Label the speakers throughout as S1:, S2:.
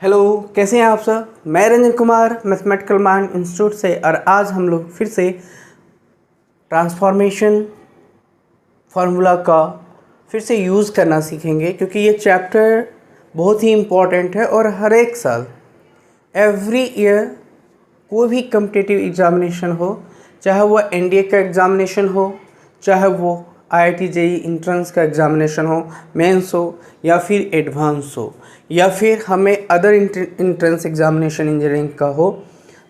S1: Hello, कैसे हैं आप सर। मैं Ranjan Kumar mathematical mind institute से, और आज हम लोग फिर से ट्रांसफॉर्मेशन फार्मूला का फिर से यूज़ करना सीखेंगे, क्योंकि ये चैप्टर बहुत ही इम्पोर्टेंट है और हर एक साल एवरी ईयर कोई भी कम्पिटिटिव एग्ज़ामिनेशन हो, चाहे वो एनडीए का एग्ज़ामिनेशन हो, चाहे वो आईआईटी जेईई इंट्रेंस का एग्ज़ामिनेशन हो, मेंस हो या फिर एडवांस हो, या फिर हमें अदर इंट्रेंस एग्ज़ामिनेशन इंजीनियरिंग का हो,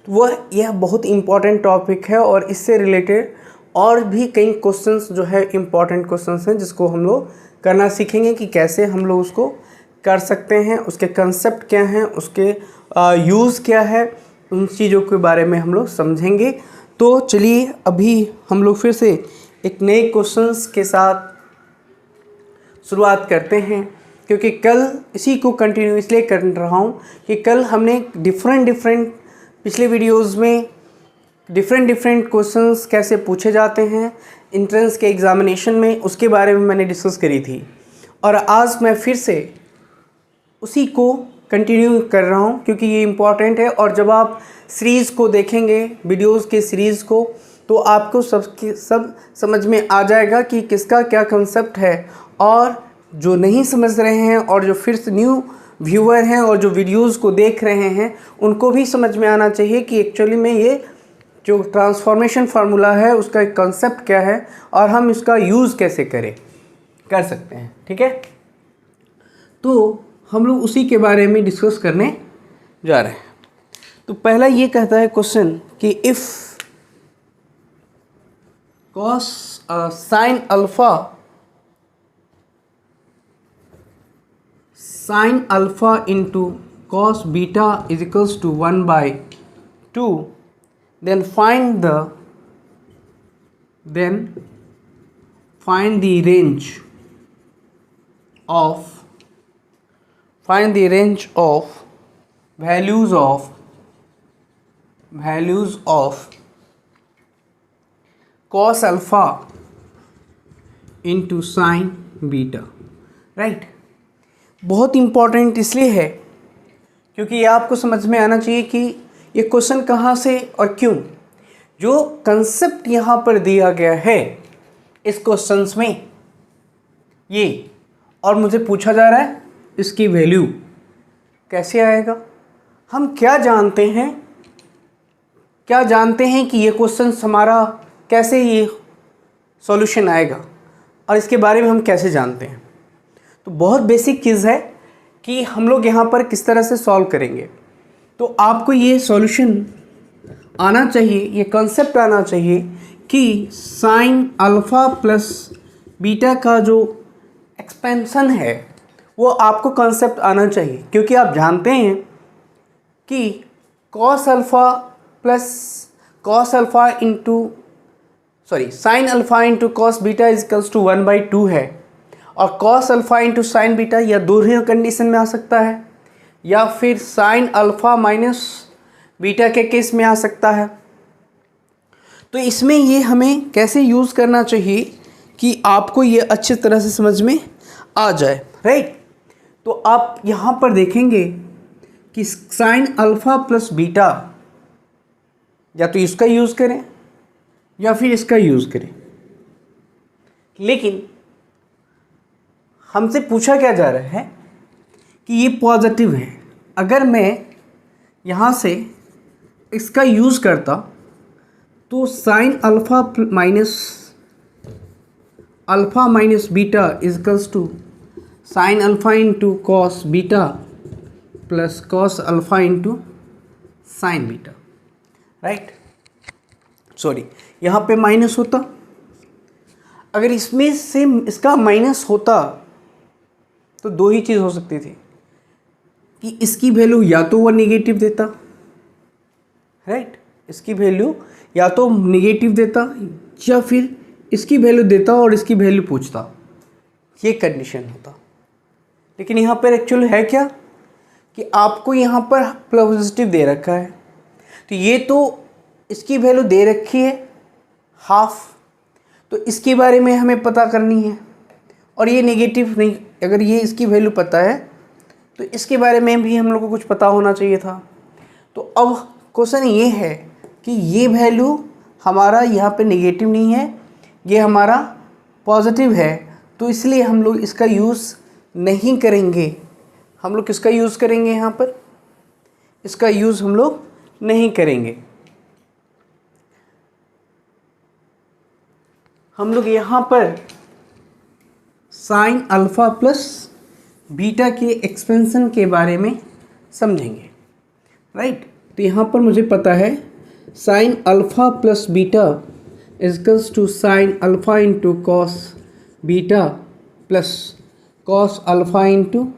S1: तो यह बहुत इम्पॉर्टेंट टॉपिक है। और इससे रिलेटेड और भी कई क्वेश्चंस जो है इम्पॉर्टेंट क्वेश्चंस हैं, जिसको हम लोग करना सीखेंगे कि कैसे हम लोग उसको कर सकते हैं, उसके कंसेप्ट क्या हैं, उसके यूज़ क्या है, उन चीज़ों के बारे में हम लोग समझेंगे। तो चलिए अभी हम लोग फिर से एक नए क्वेश्चंस के साथ शुरुआत करते हैं, क्योंकि कल इसी को कंटिन्यू इसलिए कर रहा हूँ कि कल हमने डिफरेंट पिछले वीडियोस में डिफरेंट क्वेश्चंस कैसे पूछे जाते हैं इंट्रेंस के एग्ज़ामिनेशन में, उसके बारे में मैंने डिस्कस करी थी। और आज मैं फिर से उसी को कंटिन्यू कर रहा हूँ, क्योंकि ये इम्पॉर्टेंट है। और जब आप सीरीज़ को देखेंगे, वीडियोस के सीरीज़ को, तो आपको सब समझ में आ जाएगा कि किसका क्या कंसेप्ट है। और जो नहीं समझ रहे हैं और जो फिर से न्यू व्यूअर हैं और जो वीडियोस को देख रहे हैं, उनको भी समझ में आना चाहिए कि एक्चुअली में ये जो ट्रांसफॉर्मेशन फार्मूला है उसका एक कंसेप्ट क्या है और हम इसका यूज़ कैसे कर सकते हैं। ठीक है, तो हम लोग उसी के बारे में डिस्कस करने जा रहे हैं। तो पहला ये कहता है क्वेश्चन कि if cos sin alpha into cos beta is equals to 1/2, then find the range of values of cos alpha into sin beta, right. बहुत इम्पॉर्टेंट इसलिए है क्योंकि ये आपको समझ में आना चाहिए कि ये क्वेश्चन कहाँ से और क्यों। जो कंसेप्ट यहाँ पर दिया गया है इस क्वेश्चंस में ये, और मुझे पूछा जा रहा है इसकी वैल्यू कैसे आएगा। हम क्या जानते हैं कि ये क्वेश्चन हमारा कैसे ये सॉल्यूशन आएगा, और इसके बारे में हम कैसे जानते हैं। तो बहुत बेसिक चीज़ है कि हम लोग यहाँ पर किस तरह से सॉल्व करेंगे। तो आपको ये सॉल्यूशन आना चाहिए, ये कंसेप्ट आना चाहिए कि साइन अल्फ़ा प्लस बीटा का जो एक्सपेंशन है वो आपको कंसेप्ट आना चाहिए, क्योंकि आप जानते हैं कि sine alpha into cos beta is equals to 1/2 है। और cos alpha into sine beta या दोनों कंडीशन में आ सकता है, या फिर साइन अल्फ़ा माइनस बीटा के केस में आ सकता है। तो इसमें ये हमें कैसे यूज़ करना चाहिए कि आपको ये अच्छी तरह से समझ में आ जाए, राइट। तो आप यहाँ पर देखेंगे कि साइन अल्फ़ा प्लस बीटा या तो इसका यूज़ करें या फिर इसका यूज़ करें, लेकिन हमसे पूछा क्या जा रहा है कि ये पॉजिटिव है। अगर मैं यहाँ से इसका यूज़ करता तो sine alpha minus beta is equals to sine alpha into cos beta plus cos alpha into sine beta, right. Sorry, यहाँ पे माइनस होता। अगर इसमें से इसका माइनस होता तो दो ही चीज़ हो सकती थी कि इसकी वैल्यू या तो वो नेगेटिव देता, राइट, इसकी वैल्यू या तो नेगेटिव देता या फिर इसकी वैल्यू देता और इसकी वैल्यू पूछता, ये कंडीशन होता। लेकिन यहाँ पर एक्चुअल है क्या कि आपको यहाँ पर पॉजिटिव दे रखा है, तो ये तो इसकी वैल्यू दे रखी है हाफ, तो इसके बारे में हमें पता करनी है। और ये नेगेटिव नहीं, अगर ये इसकी वैल्यू पता है तो इसके बारे में भी हम लोग को कुछ पता होना चाहिए था। तो अब क्वेश्चन ये है कि ये वैल्यू हमारा यहाँ पे नेगेटिव नहीं है, ये हमारा पॉजिटिव है, तो इसलिए हम लोग इसका यूज़ नहीं करेंगे। हम लोग किसका यूज़ करेंगे यहाँ पर? इसका यूज़ हम लोग नहीं करेंगे। हम लोग यहाँ पर साइन अल्फ़ा प्लस बीटा के एक्सपेंशन के बारे में समझेंगे, राइट। तो यहाँ पर मुझे पता है sine alpha plus beta is equals to sine alpha into cos beta plus cos alpha into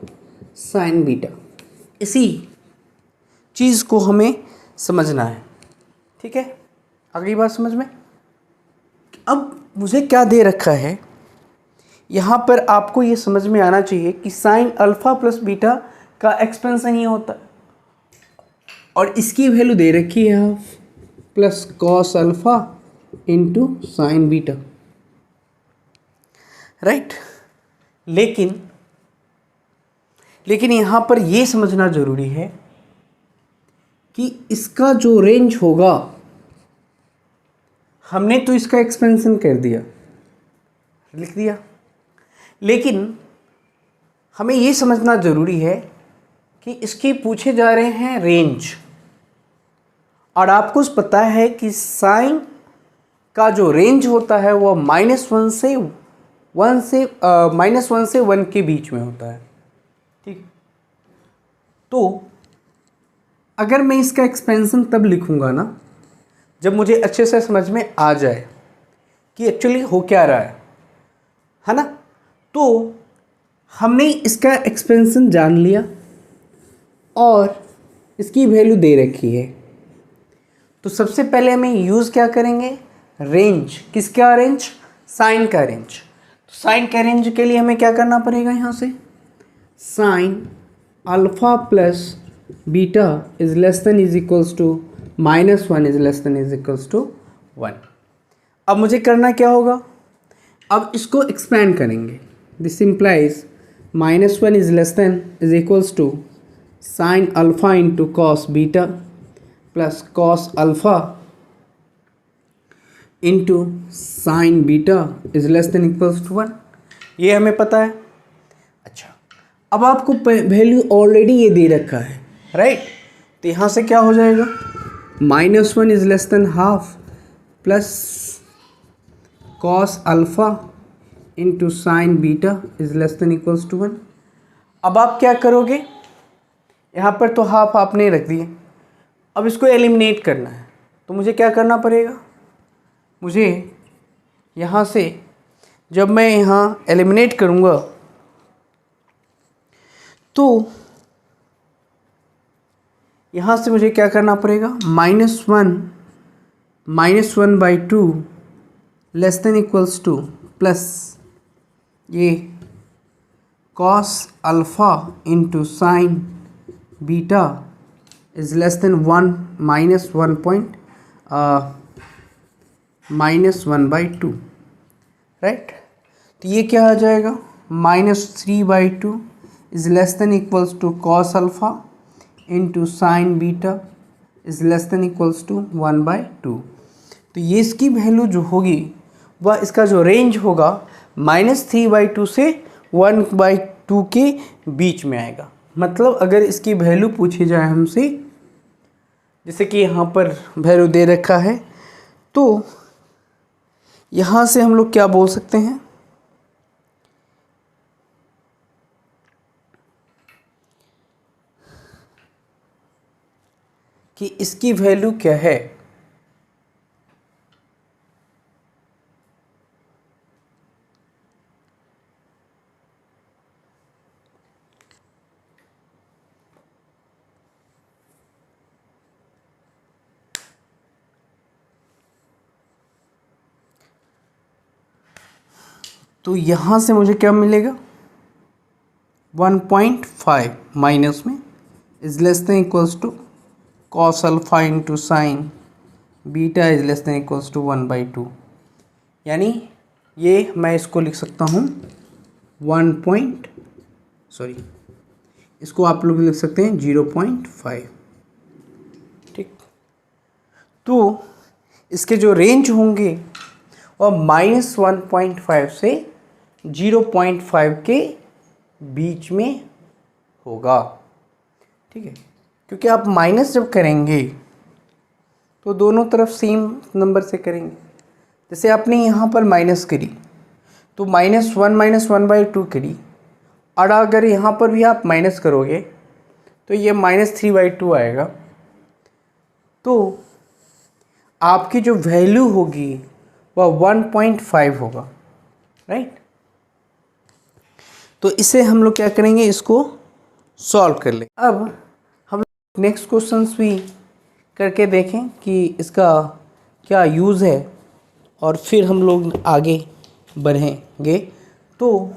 S1: sine beta. इसी चीज़ को हमें समझना है, ठीक है। अगली बात समझ में। अब मुझे क्या दे रखा है यहाँ पर, आपको ये समझ में आना चाहिए कि साइन अल्फ़ा प्लस बीटा का एक्सपेंशन ही होता है और इसकी वैल्यू दे रखी है half plus cos alpha into sine beta, right. लेकिन यहाँ पर ये समझना ज़रूरी है कि इसका जो रेंज होगा, हमने तो इसका एक्सपेंशन कर दिया, लिख दिया, लेकिन हमें ये समझना ज़रूरी है कि इसके पूछे जा रहे हैं रेंज, और आपको पता है कि साइन का जो रेंज होता है वो -1 से 1 के बीच में होता है, ठीक। तो अगर मैं इसका एक्सपेंशन तब लिखूँगा ना जब मुझे अच्छे से समझ में आ जाए कि एक्चुअली हो क्या रहा है ना। तो हमने इसका एक्सपेंशन जान लिया और इसकी वैल्यू दे रखी है, तो सबसे पहले हमें यूज़ क्या करेंगे? रेंज। किसका रेंज? साइन का रेंज। तो साइन का रेंज के लिए हमें क्या करना पड़ेगा? यहाँ से sine alpha plus beta is less than is equals to -1 is less than is equals to 1। अब मुझे करना क्या होगा? अब इसको एक्सपेंड करेंगे। This implies -1 is less than is equals to sine alpha into cos beta plus cos alpha into sine beta is less than equals to 1। ये हमें पता है। अच्छा, अब आपको वैल्यू ऑलरेडी ये दे रखा है, राइट। तो यहाँ से क्या हो जाएगा? -1 is less than half plus cos alpha into sine beta is less than equals to 1। अब आप क्या करोगे? यहाँ पर तो हाफ आपने रख दिए, अब इसको एलिमिनेट करना है, तो मुझे क्या करना पड़ेगा? मुझे यहाँ से जब मैं यहाँ एलिमिनेट करूँगा तो यहाँ से मुझे क्या करना पड़ेगा? -1/2 less than equals to plus ये cos alpha into sine beta is less than 1/2, right. तो ये क्या आ जाएगा? -3/2 is less than equals to cos alpha into sine beta is less than equals to 1/2। तो ये इसकी वैल्यू जो होगी वह इसका जो रेंज होगा -3/2 से 1/2 के बीच में आएगा। मतलब अगर इसकी वैल्यू पूछी जाए हमसे, जैसे कि यहाँ पर वैल्यू दे रखा है, तो यहाँ से हम लोग क्या बोल सकते हैं कि इसकी वैल्यू क्या है? तो यहाँ से मुझे क्या मिलेगा? 1.5 माइनस में is less than equals to cos alpha into sine beta is less than equals to 1/2। यानी ये मैं इसको लिख सकता हूँ इसको आप लोग लिख सकते हैं 0.5। ठीक, तो इसके जो रेंज होंगे वह -1.5 से 0.5 के बीच में होगा। ठीक है, क्योंकि आप माइनस जब करेंगे तो दोनों तरफ सेम नंबर से करेंगे। जैसे आपने यहाँ पर माइनस करी तो -1 करी, और अगर यहाँ पर भी आप माइनस करोगे तो ये -3/2 आएगा। तो आपकी जो वैल्यू होगी वह 1.5 होगा, राइट। तो इसे हम लोग क्या करेंगे, इसको सॉल्व कर लें। अब हम नेक्स्ट क्वेश्चंस भी करके देखें कि इसका क्या यूज़ है, और फिर हम लोग आगे बढ़ेंगे। तो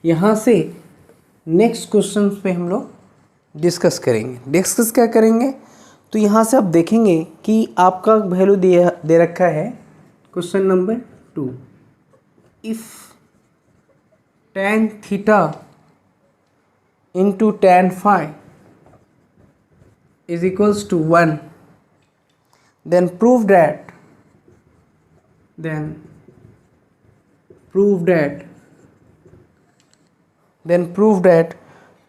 S1: यहाँ से नेक्स्ट क्वेश्चन पे हम लोग डिस्कस करेंगे। डिस्कस क्या करेंगे, तो यहाँ से आप देखेंगे कि आपका वैल्यू दे रखा है question number 2। If tan theta into tan phi is equals to 1, then prove that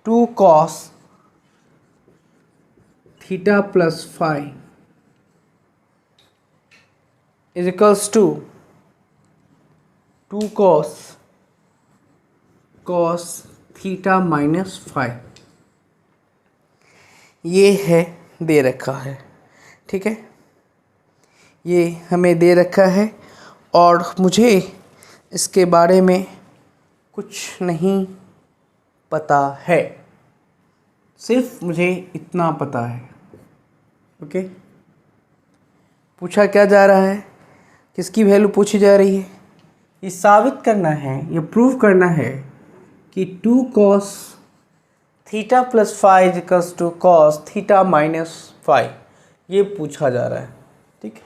S1: 2 cos theta plus phi is equals to 2 cos theta minus phi. ये है दे रखा है, ठीक है, ये हमें दे रखा है और मुझे इसके बारे में कुछ नहीं पता है, सिर्फ मुझे इतना पता है। ओके, पूछा क्या जा रहा है, किसकी वैल्यू पूछी जा रही है, ये साबित करना है, ये प्रूव करना है कि 2 cos theta plus phi is equals to cos theta minus phi, ये पूछा जा रहा है। ठीक है,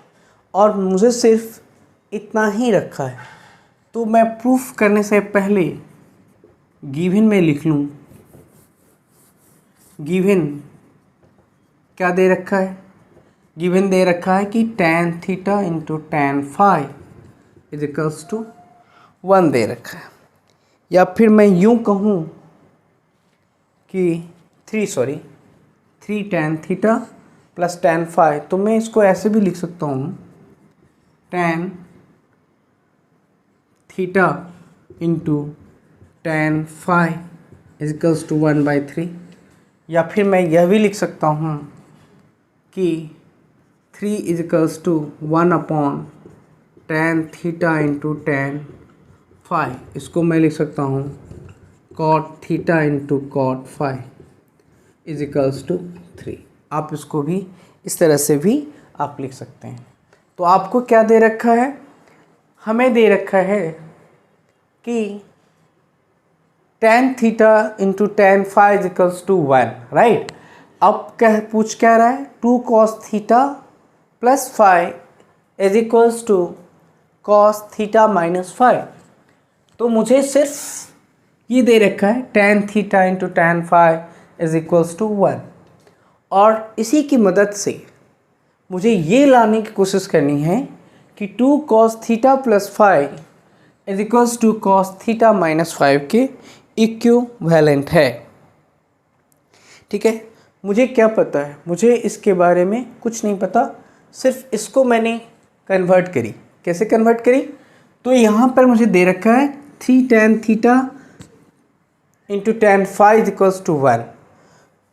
S1: और मुझे सिर्फ इतना ही रखा है। तो मैं प्रूफ करने से पहले गिवन में लिख लूँ। गिवन क्या दे रखा है, गिवन दे रखा है कि tan theta into tan phi is equals to 1 दे रखा है। या फिर मैं यूँ कहूँ कि 3 tan theta plus tan phi, तो मैं इसको ऐसे भी लिख सकता हूँ tan theta into tan phi is equals to 1/3। या फिर मैं यह भी लिख सकता हूँ कि 3 is equals to 1/tan theta into tan phi, इसको मैं लिख सकता हूँ cot theta into cot phi is equals to 3। आप इसको भी इस तरह से भी आप लिख सकते हैं। तो आपको क्या दे रखा है, हमें दे रखा है कि tan theta into tan phi is equals to 1, right. अब क्या रहा है, 2 cos theta plus phi is equals to cos theta minus phi. तो मुझे सिर्फ ये दे रखा है tan theta into tan phi is equals to 1, और इसी की मदद से मुझे ये लाने की कोशिश करनी है कि 2 cos theta plus phi is equals to cos theta minus 5 के इक्विवेलेंट है। ठीक है, मुझे क्या पता है, मुझे इसके बारे में कुछ नहीं पता, सिर्फ इसको मैंने कन्वर्ट करी। कैसे कन्वर्ट करी, तो यहाँ पर मुझे दे रखा है 3 tan theta into tan phi is equals to 1।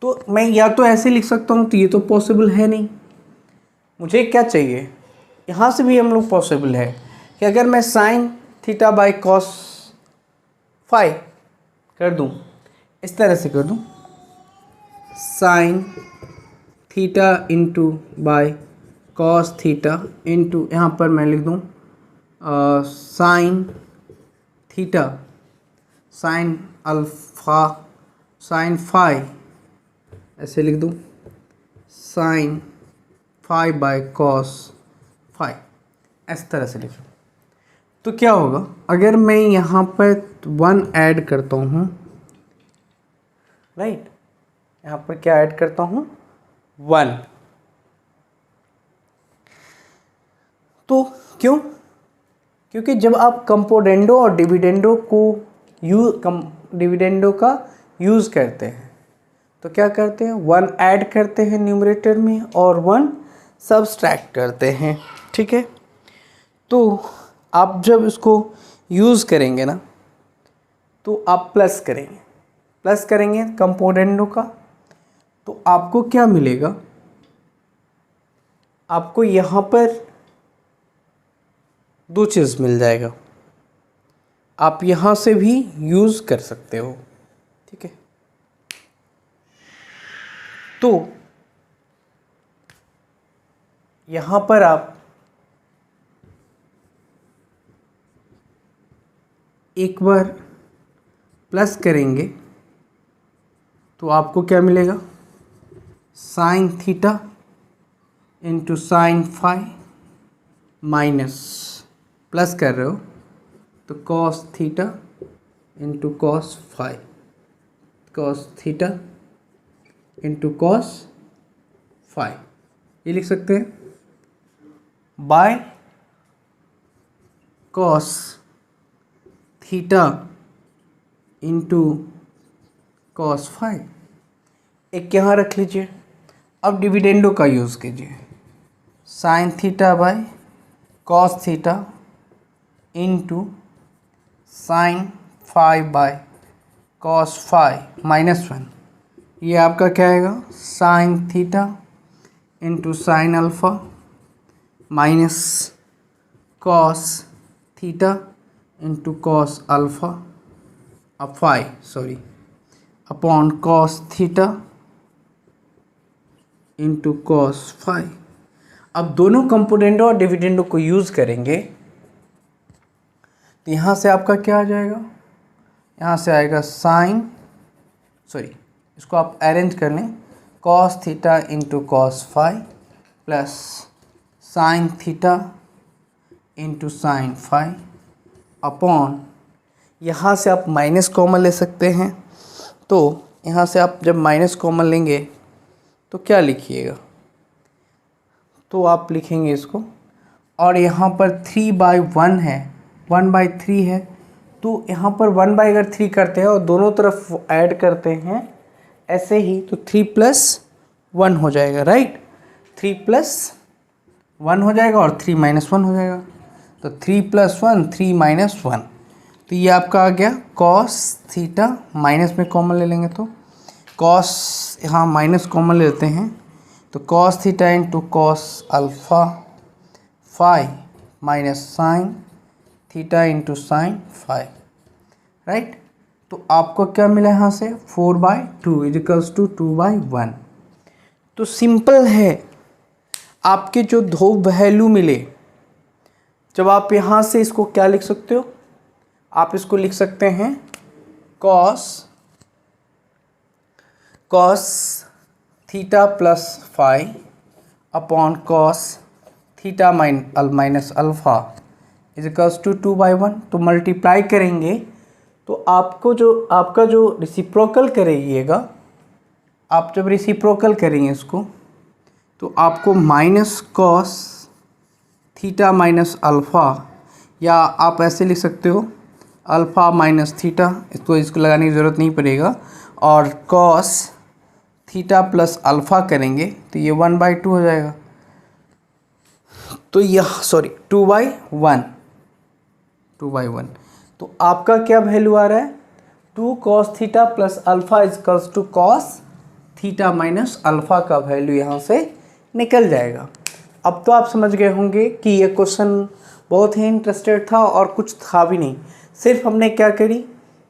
S1: तो मैं या तो ऐसे लिख सकता हूँ, तो ये तो पॉसिबल है नहीं। मुझे क्या चाहिए, यहाँ से भी हम लोग पॉसिबल है कि अगर मैं sine theta by cos phi कर दूँ, इस तरह से कर दूँ, sine theta into by cos theta into, यहाँ पर मैं लिख दूँ sine theta sine alpha sine phi, ऐसे लिख दूँ sine phi by cos phi, इस तरह से लिखो। तो क्या होगा अगर मैं यहाँ पर 1 ऐड करता हूँ, राइट, यहाँ पर क्या ऐड करता हूँ 1, तो क्यों? क्योंकि जब आप कंपोनेंडो और डिविडेंडो का यूज़ करते हैं तो क्या करते हैं 1 ऐड करते हैं न्यूमरेटर में और 1 सब्सट्रैक्ट करते हैं, ठीक है। तो आप जब इसको यूज़ करेंगे ना तो आप प्लस करेंगे कंपोनेंडो का, तो आपको क्या मिलेगा, आपको यहाँ पर 2 चीज़ मिल जाएगा। आप यहाँ से भी यूज़ कर सकते हो, ठीक है। तो यहाँ पर आप एक बार प्लस करेंगे तो आपको क्या मिलेगा, sine theta into sine phi minus, plus कर रहे हो तो cos theta into cos phi, cos theta into cos phi, ये लिख सकते हैं, by cos theta into cos phi. एक यहाँ रख लीजिए। अब डिविडेंडो का यूज़ कीजिए, sine theta by cos theta into sine phi by cos phi -1, ये आपका क्या आएगा, sine theta into sine alpha minus cos theta into cos alpha upon cos theta into cos phi. अब दोनों कंपोनेंटों और डिविडेंडो को यूज़ करेंगे तो यहाँ से आपका क्या आ जाएगा, यहाँ से आएगा इसको आप अरेंज कर लें, cos theta into cos phi plus sine theta into sine phi upon, यहाँ से आप माइनस कॉमन ले सकते हैं, तो यहाँ से आप जब माइनस कॉमन लेंगे तो क्या लिखिएगा, तो आप लिखेंगे इसको, और यहाँ पर 3/1 है, 1/3 है, तो यहाँ पर 1/3 करते हैं और दोनों तरफ ऐड करते हैं ऐसे ही, तो 3 + 1 हो जाएगा, राइट, 3 + 1 हो जाएगा और 3 - 1 हो जाएगा, तो 3 + 1 3 - 1, तो ये आपका आ गया कॉस थीटा, माइनस में कॉमन ले लेंगे तो कॉस, यहाँ माइनस कॉमन लेते हैं तो cos theta into cos alpha phi minus sine theta into sine phi, right. तो आपको क्या मिला यहाँ से 4/2 इजिकल्स टू 2/1। तो सिंपल है, आपके जो 2 वैल्यू मिले, जब आप यहाँ से इसको क्या लिख सकते हो, आप इसको लिख सकते हैं cos theta plus phi upon cos theta minus alpha equals to 2/1। तो मल्टीप्लाई करेंगे तो आपका जो रेसिप्रोकल करेंगे, आप जब रेसिप्रोकल करेंगे इसको तो आपको minus cos theta minus alpha, या आप ऐसे लिख सकते हो अल्फ़ा माइनस थीटा, इसको लगाने की ज़रूरत नहीं पड़ेगा, और कॉस थीटा प्लस अल्फ़ा करेंगे तो ये 1/2 हो जाएगा, तो यह 2/1, तो आपका क्या वैल्यू आ रहा है, 2 cos theta plus alpha equals to cos theta minus alpha का वैल्यू यहाँ से निकल जाएगा। अब तो आप समझ गए होंगे कि ये क्वेश्चन बहुत ही इंटरेस्टेड था और कुछ था भी नहीं, सिर्फ हमने क्या करी,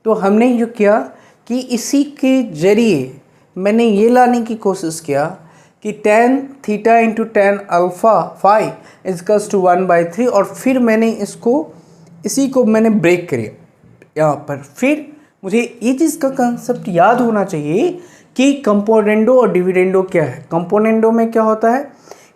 S1: तो हमने ये किया कि इसी के ज़रिए मैंने ये लाने की कोशिश किया कि tan theta into tan alpha phi equals to 1/3, और फिर मैंने इसी को मैंने ब्रेक करिए यहाँ पर। फिर मुझे ये चीज़ का कंसेप्ट याद होना चाहिए कि कि कंपोनेंडो और डिविडेंडो क्या है। कंपोनेंडो में क्या होता है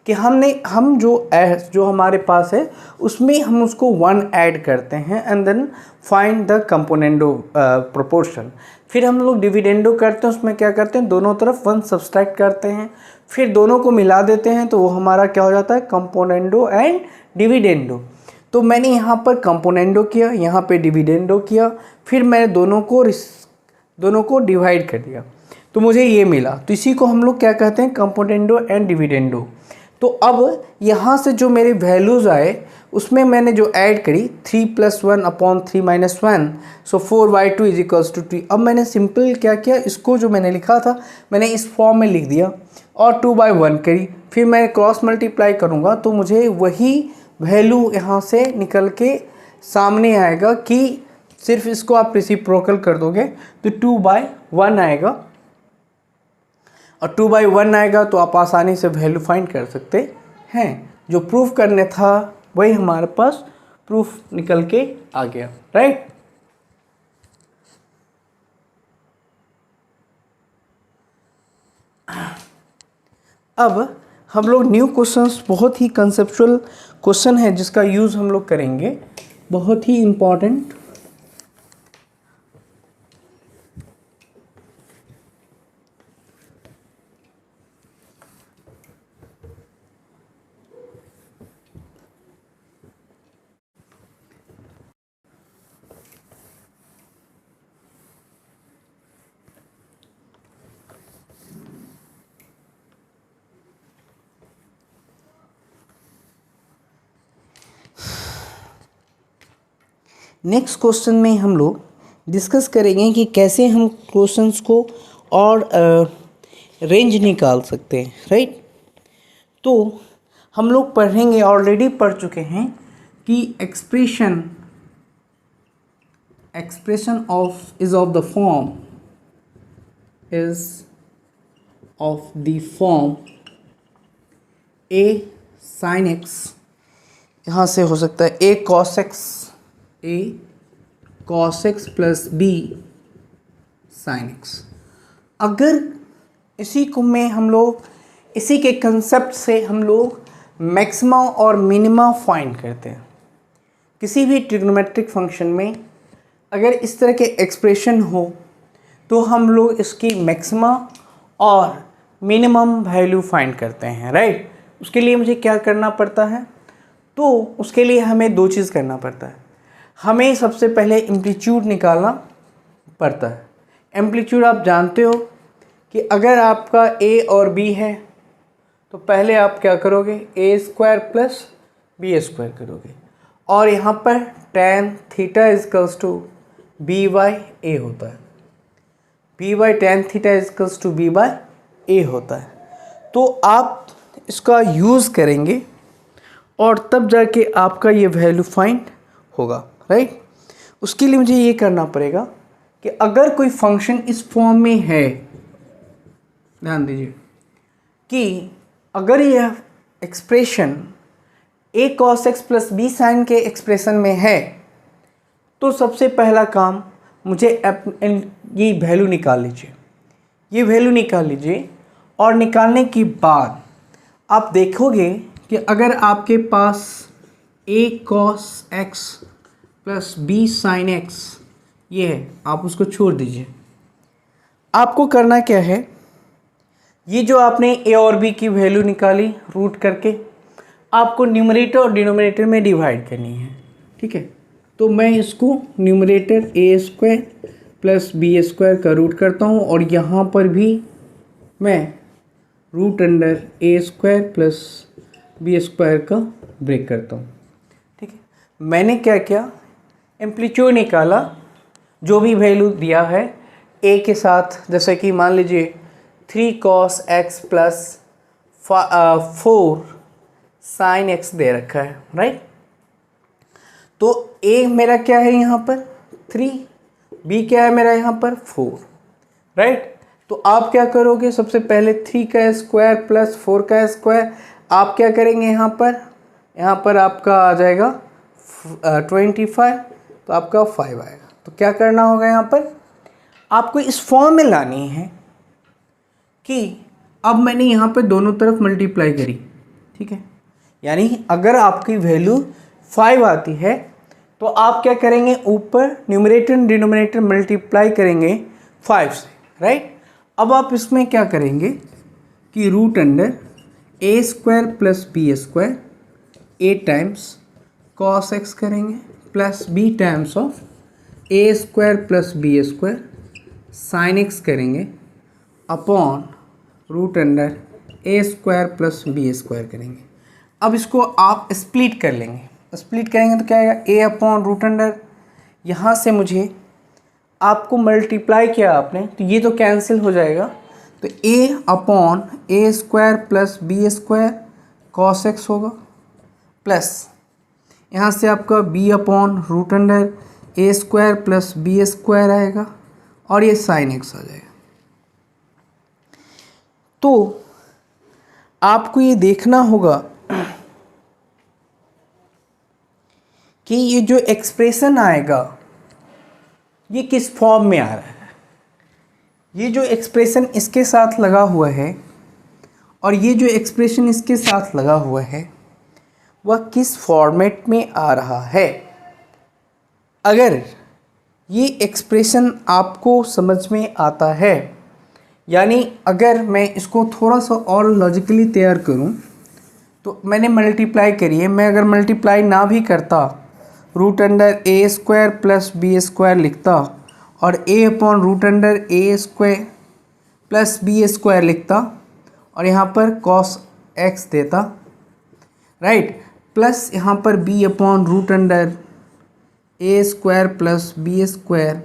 S1: कि हम जो हमारे पास है उसमें हम उसको 1 ऐड करते हैं and then find the componendo proportion. फिर हम लोग डिविडेंडो करते हैं, उसमें क्या करते हैं, दोनों तरफ 1 सब्सट्रैक्ट करते हैं, फिर दोनों को मिला देते हैं, तो वो हमारा क्या हो जाता है, कंपोनेंडो एंड डिविडेंडो। तो मैंने यहाँ पर कंपोनेंडो किया, यहाँ पे डिविडेंडो किया, फिर मैं दोनों को डिवाइड कर दिया, तो मुझे ये मिला। तो इसी को हम लोग क्या कहते हैं, कंपोनेंडो एंड डिविडेंडो। तो अब यहाँ से जो मेरे वैल्यूज़ आए उसमें मैंने जो ऐड करी 3 + 1/3 - 1, सो 4/2 = 2। अब मैंने सिंपल क्या किया, इसको जो मैंने लिखा था मैंने इस फॉर्म में लिख दिया और 2/1 करी। फिर मैं क्रॉस मल्टीप्लाई करूँगा तो मुझे वही वैल्यू यहाँ से निकल के सामने आएगा कि सिर्फ इसको आप रेसिप्रोकल कर दोगे तो 2/1 आएगा, और 2/1 आएगा तो आप आसानी से वैल्यू फाइंड कर सकते हैं। जो प्रूफ करने था वही हमारे पास प्रूफ निकल के आ गया, राइट। अब हम लोग न्यू क्वेश्चंस, बहुत ही कंसेप्चुअल क्वेश्चन है जिसका यूज़ हम लोग करेंगे, बहुत ही इम्पॉर्टेंट। नेक्स्ट क्वेश्चन में हम लोग डिस्कस करेंगे कि कैसे हम क्वेश्चंस को और रेंज निकाल सकते हैं, राइट। तो हम लोग पढ़ेंगे, ऑलरेडी पढ़ चुके हैं कि expression is of the form a sin x, यहाँ से हो सकता है a cos x plus b sin x। अगर इसी को में हम लोग इसी के कंसेप्ट से हम लोग मैक्सिमा और मिनिमा फाइंड करते हैं। किसी भी ट्रिग्नोमेट्रिक फंक्शन में अगर इस तरह के एक्सप्रेशन हो तो हम लोग इसकी मैक्सिमा और मिनिमम वैल्यू फाइंड करते हैं, राइट। उसके लिए मुझे क्या करना पड़ता है, तो उसके लिए हमें 2 चीज़ करना पड़ता है। हमें सबसे पहले एम्पलीट्यूड निकालना पड़ता है। एम्पलीट्यूड आप जानते हो कि अगर आपका a और b है तो पहले आप क्या करोगे, a² + b² करोगे, और यहाँ पर tan θ = b/a होता है, b/tan θ = b/a होता है। तो आप इसका यूज़ करेंगे और तब जाके आपका ये वैल्यू फाइंड होगा, राइट। उसके लिए मुझे ये करना पड़ेगा कि अगर कोई फंक्शन इस फॉर्म में है, ध्यान दीजिए कि अगर यह expression a cos x plus b sin के एक्सप्रेशन में है तो सबसे पहला काम मुझे ये वैल्यू निकाल लीजिए, ये वैल्यू निकाल लीजिए। और निकालने के बाद आप देखोगे कि अगर आपके पास a cos x plus b sin x ये है, आप उसको छोड़ दीजिए। आपको करना क्या है, ये जो आपने a और b की वैल्यू निकाली रूट करके, आपको न्यूमरेटर और डिनोमिनेटर में डिवाइड करनी है, ठीक है। तो मैं इसको न्यूमरेटर a² प्लस b² का रूट करता हूँ और यहाँ पर भी मैं √a² प्लस b² का ब्रेक करता हूँ, ठीक है। मैंने क्या किया, एम्पलीट्यूड निकाला, जो भी वैल्यू दिया है a के साथ, जैसे कि मान लीजिए 3 cos x plus 4 sin x दे रखा है, राइट। तो a मेरा क्या है यहाँ पर 3, b क्या है मेरा यहाँ पर 4, राइट। तो आप क्या करोगे, सबसे पहले 3 का स्क्वायर प्लस 4 का स्क्वायर आप क्या करेंगे, यहाँ पर आपका आ जाएगा 25, तो आपका 5 आएगा। तो क्या करना होगा, यहाँ पर आपको इस फॉर्म में लानी है कि अब मैंने यहाँ पे दोनों तरफ मल्टीप्लाई करी, ठीक है, यानी अगर आपकी वैल्यू 5 आती है तो आप क्या करेंगे, ऊपर न्यूमरेटर डिनोमिनेटर मल्टीप्लाई करेंगे 5 से, राइट। अब आप इसमें क्या करेंगे कि root under A square plus B square A times cos x करेंगे plus B times of A square plus B square sine x करेंगे अपॉन रूट अंडर ए स्क्वायर प्लस बी स्क्वायर करेंगे। अब इसको आप स्प्लिट कर लेंगे, स्प्लिट करेंगे तो क्या आएगा, ए अपॉन रूट अंडर, यहाँ से मुझे आपको मल्टीप्लाई किया आपने तो ये तो कैंसिल हो जाएगा, तो a upon a square plus B square cos x होगा प्लस यहाँ से आपका बी अपॉन रूट अंडर ए स्क्वायर प्लस बी स्क्वायर आएगा और ये साइन एक्स आ जाएगा। तो आपको ये देखना होगा कि ये जो एक्सप्रेशन आएगा ये किस फॉर्म में आ रहा है। ये जो एक्सप्रेशन इसके साथ लगा हुआ है और ये जो एक्सप्रेशन इसके साथ लगा हुआ है वह किस फॉर्मेट में आ रहा है। अगर ये एक्सप्रेशन आपको समझ में आता है, यानी अगर मैं इसको थोड़ा सा और लॉजिकली तैयार करूं तो मैंने मल्टीप्लाई करी है, मैं अगर मल्टीप्लाई ना भी करता रूट अंडर ए स्क्वायर प्लस बी स्क्वायर लिखता और a upon root under A square plus B square लिखता और यहाँ पर कॉस एक्स देता, राइट, प्लस यहाँ पर बी अपॉन रूट अंडर ए square plus B square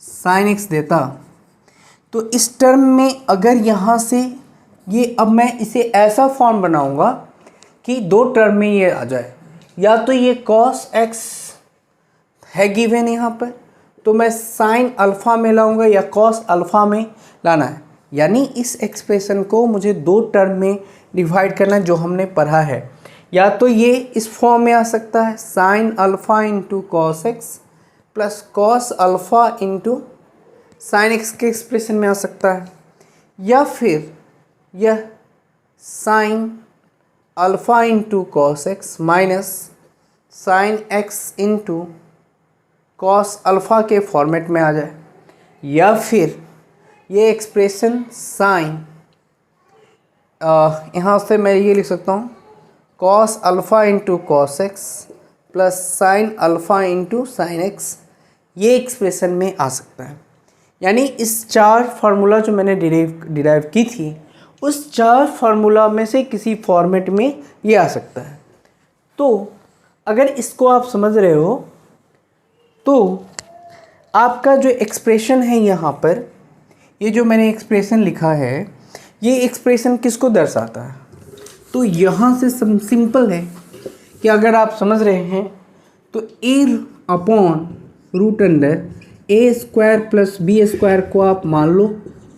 S1: sine x देता। तो इस टर्म में अगर यहाँ से ये, अब मैं इसे ऐसा फॉर्म बनाऊँगा कि दो टर्म में ये आ जाए, या तो ये कॉस एक्स है गिवन यहाँ पर तो मैं साइन अल्फ़ा में लाऊंगा या कॉस अल्फ़ा में लाना है, यानी इस एक्सप्रेशन को मुझे दो टर्म में डिवाइड करना है जो हमने पढ़ा है। या तो ये इस फॉर्म में आ सकता है sine alpha into cos x plus cos alpha into sine x के एक्सप्रेशन में आ सकता है, या फिर यह sign alpha into cos x minus sine x into cos alpha के फॉर्मेट में आ जाए, या फिर ये एक्सप्रेशन साइन, यहाँ से मैं ये लिख सकता हूँ cos alpha into cos x plus sign alpha into sine x, ये एक्सप्रेशन में आ सकता है। यानी इस चार फार्मूला जो मैंने डिराइव की थी उस चार फार्मूला में से किसी फॉर्मेट में ये आ सकता है। तो अगर इसको आप समझ रहे हो तो आपका जो एक्सप्रेशन है यहाँ पर, ये जो मैंने एक्सप्रेशन लिखा है ये एक्सप्रेशन किसको दर्शाता है, तो यहाँ से सिंपल है कि अगर आप समझ रहे हैं तो a upon root under A square plus B square को आप मान लो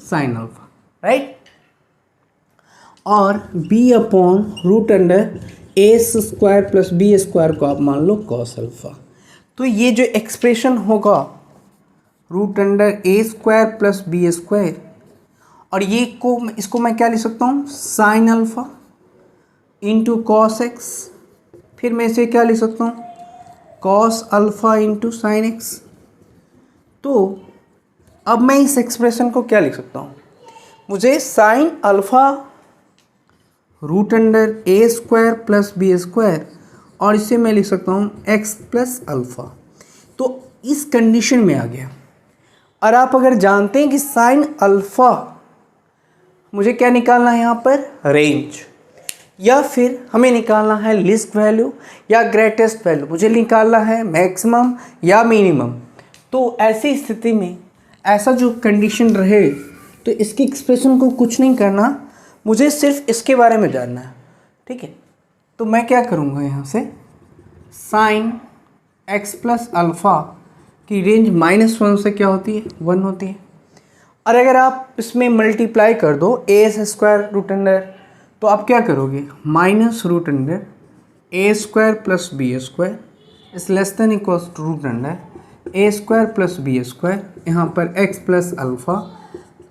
S1: साइन अल्फ़ा, राइट, और बी अपॉन रूट अंडर ए स्क्वायर प्लस बी स्क्वायर को आप मान लो कॉस अल्फ़ा। तो ये जो एक्सप्रेशन होगा रूट अंडर ए स्क्वायर प्लस बी स्क्वायर, और ये को इसको मैं क्या लिख सकता हूँ sign alpha into cos x, फिर मैं इसे क्या लिख सकता हूँ cos alpha into sine x. तो अब मैं इस एक्सप्रेशन को क्या लिख सकता हूँ, मुझे साइन अल्फ़ा रूट अंडर ए स्क्वायर प्लस बी स्क्वायर और इसे मैं लिख सकता हूँ एक्स प्लस अल्फ़ा। तो इस कंडीशन में आ गया। और आप अगर जानते हैं कि साइन अल्फ़ा मुझे क्या निकालना है यहाँ पर रेंज, या फिर हमें निकालना है लिस्ट वैल्यू या ग्रेटेस्ट वैल्यू, मुझे निकालना है मैक्सिमम या मिनिमम। तो ऐसी स्थिति में ऐसा जो कंडीशन रहे तो इसकी एक्सप्रेशन को कुछ नहीं करना, मुझे सिर्फ इसके बारे में जानना है, ठीक है। तो मैं क्या करूँगा यहाँ से साइन एक्स प्लस अल्फ़ा की रेंज -1 से क्या होती है 1 होती है। और अगर आप इसमें मल्टीप्लाई कर दो ए स्क्वायर रूट अंडर, तो आप क्या करोगे minus root under A square plus B square is less than equals to root under A square plus B square, यहाँ पर x plus alpha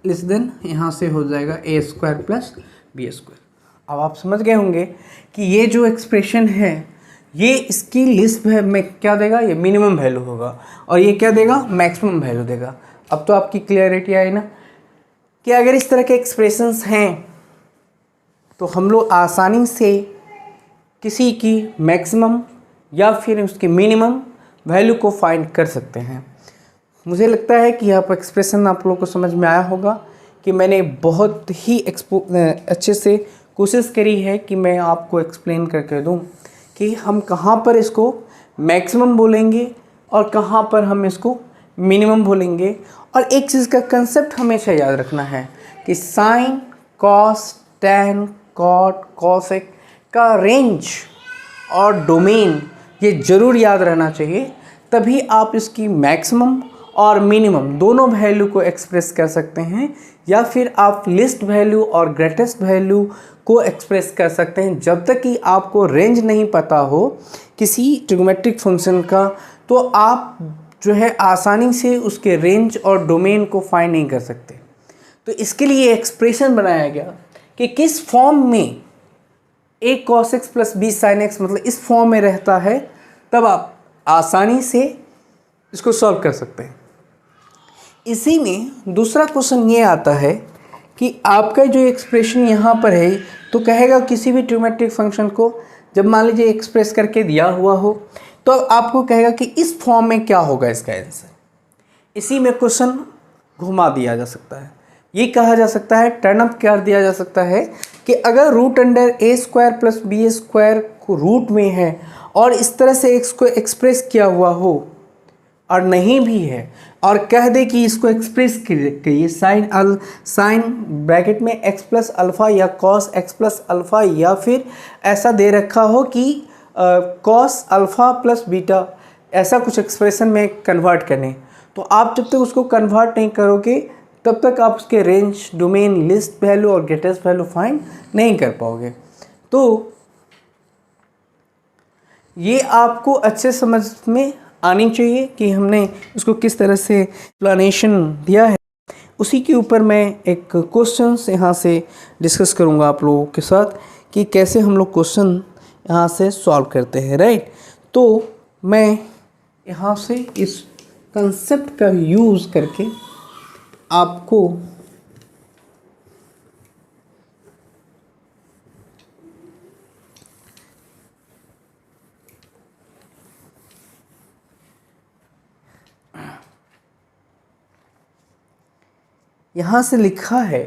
S1: less than यहाँ से हो जाएगा A square plus B square. अब आप समझ गए होंगे कि ये जो एक्सप्रेशन है ये इसकी लिस्ट में क्या देगा, ये मिनिमम वैल्यू होगा और ये क्या देगा, मैक्सिमम वैल्यू देगा। अब तो आपकी क्लियरिटी आई ना कि अगर इस तरह के एक्सप्रेशंस हैं तो हम लोग आसानी से किसी की मैक्सिमम या फिर उसके मिनिमम वैल्यू को फाइंड कर सकते हैं। मुझे लगता है कि यहाँ पर एक्सप्रेशन आप लोगों को समझ में आया होगा कि मैंने बहुत ही अच्छे से कोशिश करी है कि मैं आपको एक्सप्लेन करके दूँ कि हम कहाँ पर इसको मैक्सिमम बोलेंगे और कहाँ पर हम इसको मिनिमम बोलेंगे। और एक चीज़ का कंसेप्ट हमेशा याद रखना है कि sine, cos, tan, cot, cosec का रेंज और डोमेन ये ज़रूर याद रहना चाहिए, तभी आप इसकी मैक्सिमम और मिनिमम दोनों वैल्यू को एक्सप्रेस कर सकते हैं, या फिर आप लिस्ट वैल्यू और ग्रेटेस्ट वैल्यू को एक्सप्रेस कर सकते हैं। जब तक कि आपको रेंज नहीं पता हो किसी ट्रिग्नोमेट्रिक फंक्शन का तो आप जो है आसानी से उसके रेंज और डोमेन को फाइंड नहीं कर सकते। तो इसके लिए एक्सप्रेशन बनाया गया कि किस फॉर्म में a cos x plus b sin x मतलब इस फॉर्म में रहता है, तब आप आसानी से इसको सॉल्व कर सकते हैं। इसी में दूसरा क्वेश्चन ये आता है कि आपका जो एक्सप्रेशन यहाँ पर है तो कहेगा किसी भी ट्रिग्नोमेट्रिक फंक्शन को जब मान लीजिए एक्सप्रेस करके दिया हुआ हो तो आपको कहेगा कि इस फॉर्म में क्या होगा इसका आंसर। इसी में क्वेश्चन घुमा दिया जा सकता है, ये कहा जा सकता है, टर्न अप कर दिया जा सकता है कि अगर रूट अंडर ए स्क्वायर प्लस बी स्क्वायर को रूट में है और इस तरह से एक्स को एक्सप्रेस किया हुआ हो और नहीं भी है और कह दे कि इसको एक्सप्रेस करिए साइन ब्रैकेट में x प्लस अल्फ़ा या कॉस x प्लस अल्फ़ा, या फिर ऐसा दे रखा हो कि कॉस अल्फ़ा प्लस बीटा, ऐसा कुछ एक्सप्रेशन में कन्वर्ट करने, तो आप जब तक उसको कन्वर्ट नहीं करोगे तब तक आप उसके रेंज, डोमेन, लिस्ट वैल्यू और ग्रेटेस्ट वैल्यू फाइंड नहीं कर पाओगे। तो ये आपको अच्छे समझ में आनी चाहिए कि हमने इसको किस तरह से एक्सप्लेनेशन दिया है। उसी के ऊपर मैं एक क्वेश्चंस यहाँ से डिस्कस करूँगा आप लोगों के साथ कि कैसे हम लोग क्वेश्चन यहाँ से सॉल्व करते हैं, राइट। तो मैं यहाँ से इस कंसेप्ट का यूज़ करके आपको यहाँ से लिखा है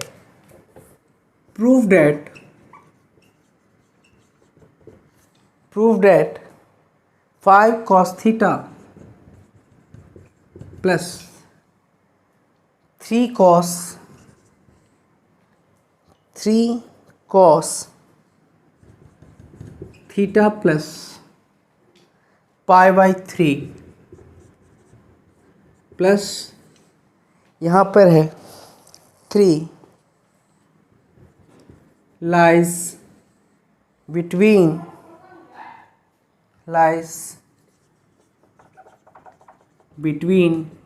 S1: prove that 5 cos theta plus 3 cos theta plus pi by 3 plus यहाँ पर है 3 lies between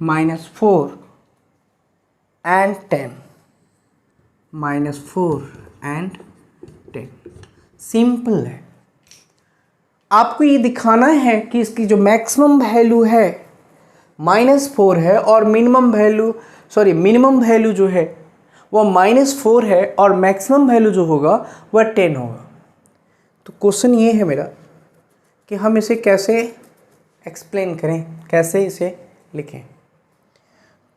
S1: -4 and 10 -4 and 10। Simple है, आपको ये दिखाना है कि इसकी जो मैक्सिमम वैल्यू है -4 है और मिनिमम वैल्यू जो है वो -4 है और मैक्सिमम वैल्यू जो होगा वह 10 होगा। तो क्वेश्चन ये है मेरा कि हम इसे कैसे एक्सप्लेन करें, कैसे इसे लिखें।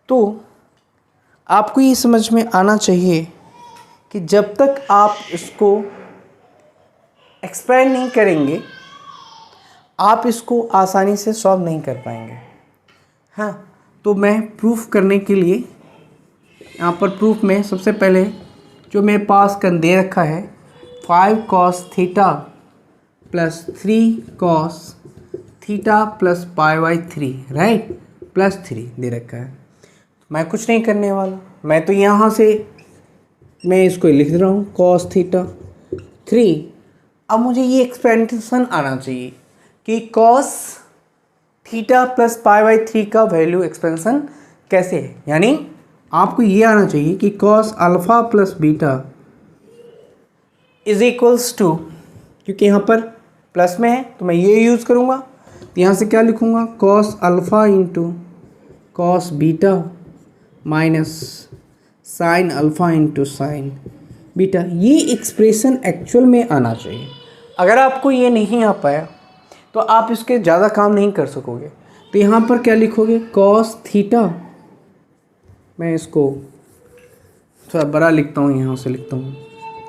S1: तो आपको ये समझ में आना चाहिए कि जब तक आप इसको एक्सप्लेन नहीं करेंगे आप इसको आसानी से सॉल्व नहीं कर पाएंगे। हाँ, तो मैं प्रूफ करने के लिए यहाँ पर प्रूफ में सबसे पहले जो मेरे पास कर दे रखा है 5 cos theta plus 3 cos theta plus pi by 3, right, plus 3 दे रखा है। मैं कुछ नहीं करने वाला, मैं तो यहाँ से मैं इसको लिख रहा हूँ cos थीटा 3। अब मुझे ये एक्सपेंशन आना चाहिए कि cos theta plus pi by 3 का वैल्यू एक्सपेंशन कैसे है, यानी आपको ये आना चाहिए कि cos alpha plus beta is equals to, क्योंकि यहाँ पर प्लस में है तो मैं ये यूज़ करूँगा, तो यहाँ से क्या लिखूँगा, cos alpha into cos beta minus sign alpha into sine beta. ये एक्सप्रेशन एक्चुअल में आना चाहिए। अगर आपको ये नहीं आ पाया तो आप इसके ज़्यादा काम नहीं कर सकोगे। तो यहाँ पर क्या लिखोगे, कॉस थीटा, मैं इसको थोड़ा बड़ा लिखता हूँ, यहाँ से लिखता हूँ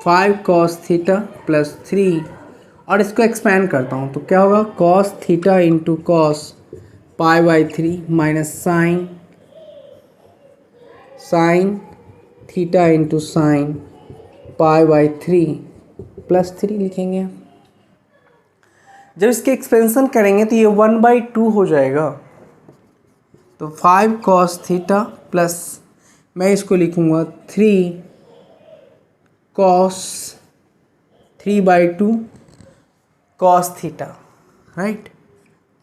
S1: 5 कॉस थीटा प्लस 3, और इसको एक्सपैंड करता हूँ तो क्या होगा, cos theta into cos pi by 3 minus sine theta into sine pi by 3 plus 3 लिखेंगे। जब इसके एक्सपेंशन करेंगे तो ये 1/2 हो जाएगा। तो 5 कॉस थीटा प्लस, मैं इसको लिखूँगा 3 cos 3/2 cos theta, right,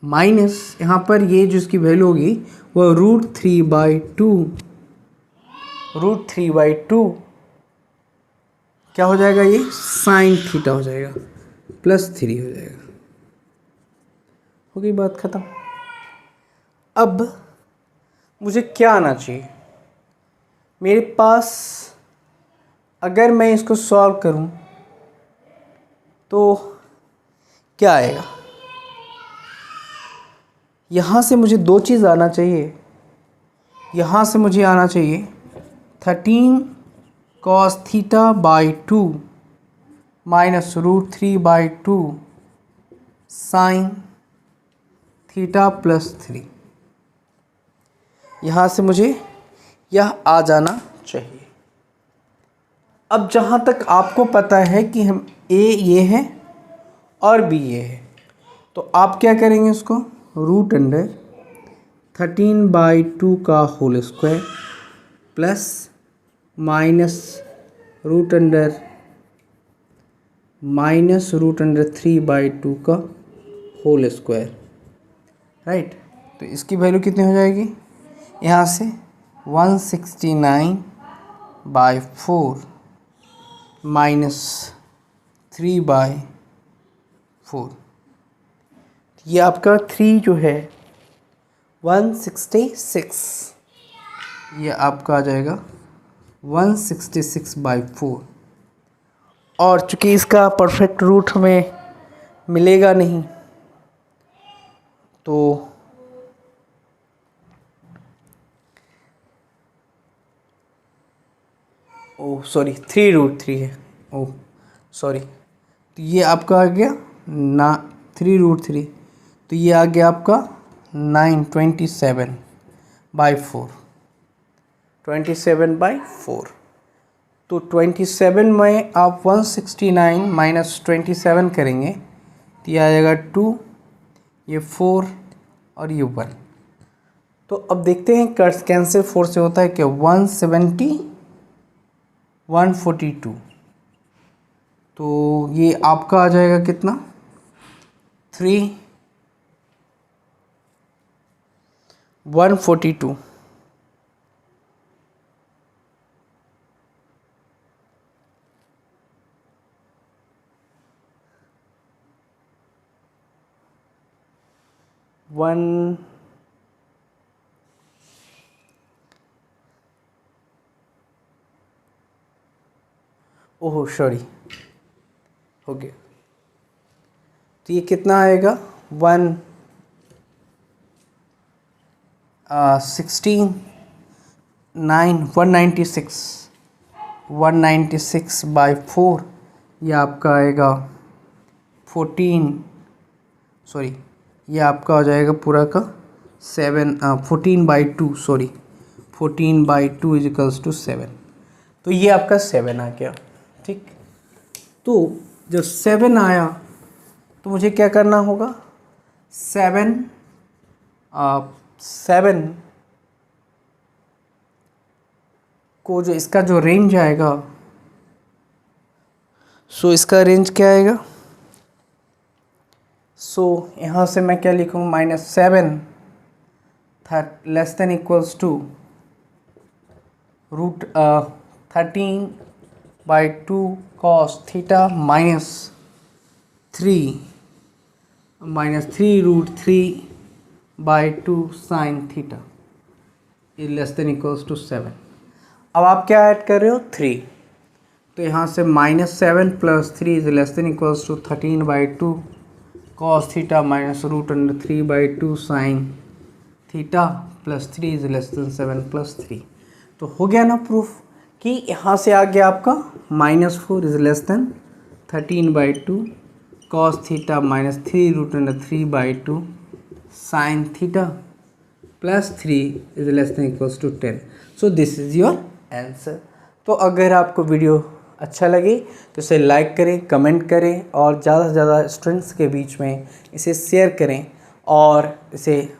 S1: minus यहाँ पर ये जो इसकी वैल्यू होगी वो √3/2 क्या हो जाएगा, ये साइन थीटा हो जाएगा, प्लस 3 हो जाएगा। हो गई बात ख़त्म। अब मुझे क्या आना चाहिए, मेरे पास अगर मैं इसको सॉल्व करूं तो क्या आएगा, यहाँ से मुझे दो चीज़ आना चाहिए। यहाँ से मुझे आना चाहिए 13 cos theta by 2 minus √3/2 sine theta plus 3। यहाँ से मुझे यह आ जाना चाहिए। अब जहाँ तक आपको पता है कि हम ए ये है और बी ये है, तो आप क्या करेंगे, उसको √13/2 का होल स्क्वायर प्लस माइनस √3/2 का होल स्क्वायर, राइट। तो इसकी वैल्यू कितनी हो जाएगी, यहाँ से 169/4 माइनस 3/4, ये आपका 3 जो है 166, ये आपका आ जाएगा 166/4। और चूँकि इसका परफेक्ट रूट हमें मिलेगा नहीं तो ओह सॉरी 3√3 है, ओह सॉरी, तो ये आपका आ गया ना 3√3, तो ये आ गया आपका 27/4 तो 27 में आप 169 माइनस 27 करेंगे तो ये आ जाएगा 2, ये 4 और ये 1। तो अब देखते हैं कैंसिल 4 से होता है क्या, 170 142, तो ये आपका आ जाएगा कितना 3 142। ओह सॉरी, हो गया, तो ये कितना आएगा 196/4, ये आपका आएगा 14, सॉरी ये आपका हो जाएगा पूरा का 14/2, सॉरी 14/2 इजिकल्स टू 7, तो ये आपका 7 आ गया, ठीक। तो जब 7 आया तो मुझे क्या करना होगा, 7 को जो इसका जो रेंज आएगा, सो इसका रेंज क्या आएगा, सो यहाँ से मैं क्या लिखूँ, -7 less than equals to 13/2 cos theta -3 sin theta <= 7। अब आप क्या ऐड कर रहे हो 3, तो यहाँ से -7 + 3 <= 13/2 cos थीटा -√3/2 sin थीटा +3 <= 7 + 3। तो हो गया ना प्रूफ कि यहाँ से आ गया आपका -4 <= 13/2 cos theta -3√3/2 sin theta +3 <= 10। So this is your answer. तो अगर आपको वीडियो अच्छा लगे तो इसे लाइक करें, कमेंट करें और ज़्यादा से ज़्यादा स्टूडेंट्स के बीच में इसे शेयर करें और इसे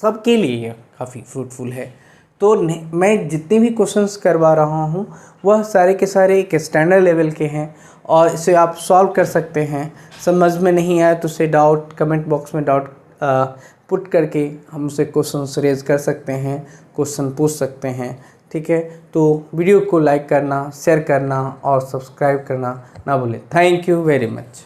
S1: सबके लिए काफ़ी फ्रूटफुल है। तो मैं जितने भी क्वेश्चंस करवा रहा हूँ वह सारे के सारे एक स्टैंडर्ड लेवल के हैं और इसे आप सॉल्व कर सकते हैं। समझ में नहीं आया तो उसे डाउट कमेंट बॉक्स में डाउट पुट करके हम उसे क्वेश्चन रेज कर सकते हैं, क्वेश्चन पूछ सकते हैं। ठीक है, तो वीडियो को लाइक करना, शेयर करना और सब्सक्राइब करना ना भूलें। Thank you very much.